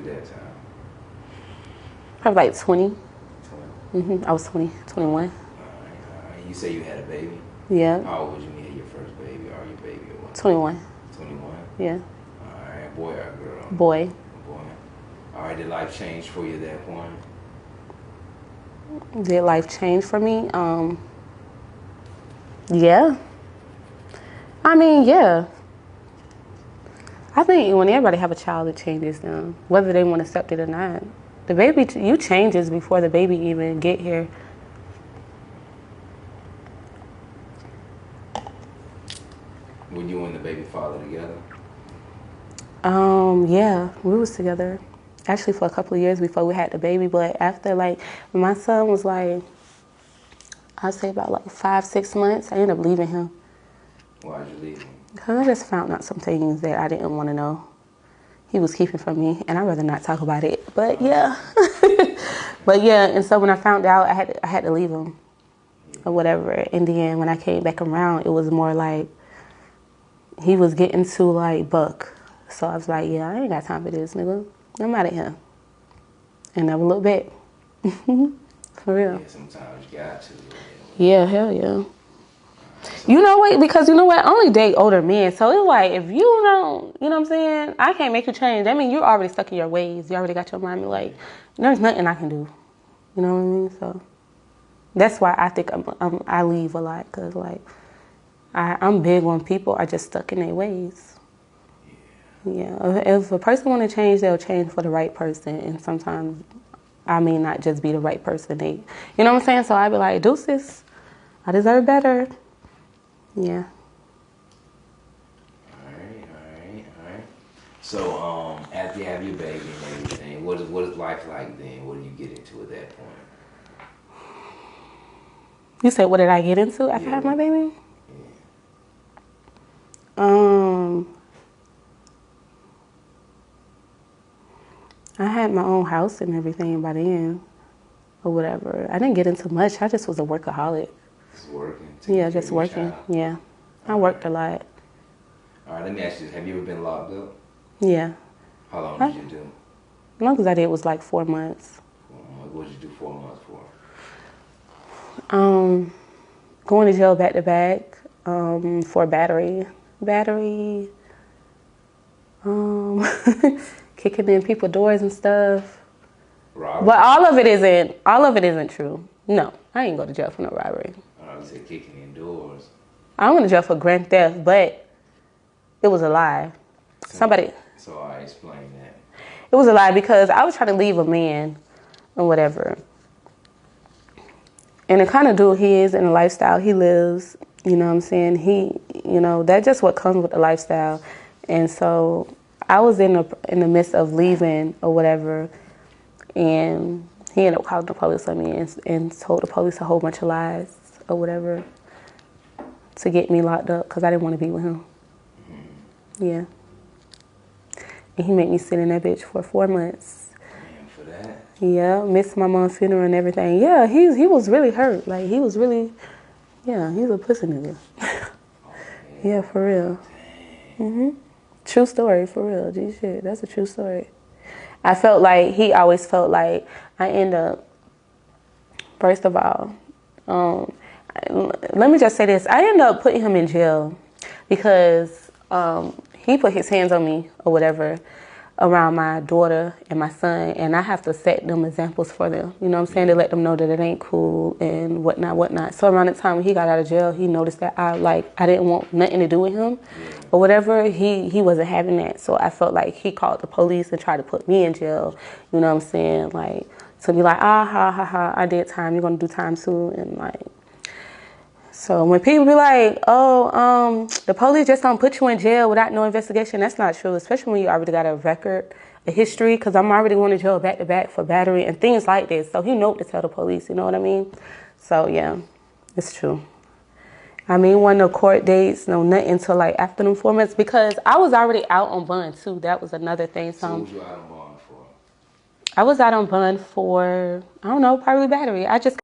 at that time? Probably like 20. 20. I was 20, 21. All right. You say you had a baby? Yeah. How old was you when you had your first baby or your baby or what? 21. 21? Yeah. All right. Boy or girl? Boy. Boy. All right. Did life change for you at that point? Did life change for me? Yeah. I mean, yeah. I think when everybody have a child, it changes them, whether they want to accept it or not. The baby, you changes before the baby even get here. Were you and the baby father together? Yeah, we was together actually for a couple of years before we had the baby. But after, like, when my son was like, I'd say about like 5-6 months, I ended up leaving him. Why'd you leave him? Because I just found out some things that I didn't want to know. He was keeping from me, and I'd rather not talk about it. But yeah, but yeah. And so when I found out, I had to leave him, or whatever. In the end, when I came back around, it was more like he was getting too like buck. So I was like, yeah, I ain't got time for this, nigga. I'm out of here. And never look back. For real. Yeah, sometimes you got to. Yeah, hell yeah. You know what? Because you know what? I only date older men. So it's like, if you don't, you know what I'm saying? I can't make you change. That means you're already stuck in your ways. You already got your mind like, there's nothing I can do. You know what I mean? So that's why I think I leave a lot. Because, like, I'm big on people are just stuck in their ways. Yeah. If a person want to change, they'll change for the right person. And sometimes I may not just be the right person. You know what I'm saying? So I'd be like, deuces, I deserve better. Yeah. All right. So, after you have your baby and everything, what is life like then? What do you get into at that point? You said, what did I get into after I had my baby? Yeah. I had my own house and everything by then, or whatever. I didn't get into much. I just was a workaholic. Just working? Yeah, just working. Yeah. I worked a lot. All right, let me ask you this. Have you ever been locked up? Yeah. How long did you do? The longest I did was like 4 months. 4 months. What did you do 4 months for? Going to jail back to back for battery. Kicking in people's doors and stuff. Robbery? But all of it isn't true. No, I ain't go to jail for no robbery. You said kicking in doors. I went to jail for grand theft, but it was a lie. So I explain that. It was a lie because I was trying to leave a man or whatever. And the kind of dude he is and the lifestyle he lives, you know what I'm saying? That's just what comes with the lifestyle. And so I was in the midst of leaving or whatever, and he ended up calling the police on me and told the police a whole bunch of lies or whatever to get me locked up because I didn't want to be with him. Yeah. And he made me sit in that bitch for 4 months. Damn, for that? Yeah, missed my mom's funeral and everything. Yeah, he was really hurt. Like, he was really, yeah, he's a pussy nigga. Yeah, for real. Dang. True story, for real. G shit, that's a true story. He always felt like I end up, first of all, let me just say this. I ended up putting him in jail because he put his hands on me or whatever around my daughter and my son, and I have to set them examples for them. You know what I'm saying? To let them know that it ain't cool and whatnot. So around the time when he got out of jail, he noticed that I didn't want nothing to do with him or whatever. He wasn't having that. So I felt like he called the police and tried to put me in jail. You know what I'm saying? Like, to be like, I did time. You're going to do time too. And like, so when people be like, the police just don't put you in jail without no investigation, that's not true, especially when you already got a record, a history, because I'm already going to jail back to back for battery and things like this. So he know what to tell the police, you know what I mean? So yeah, it's true. I mean, when the court dates, no nothing until like after them 4 months, because I was already out on bond too. That was another thing. So what was you out on bond for? I was out on bond for, I don't know, probably battery. I just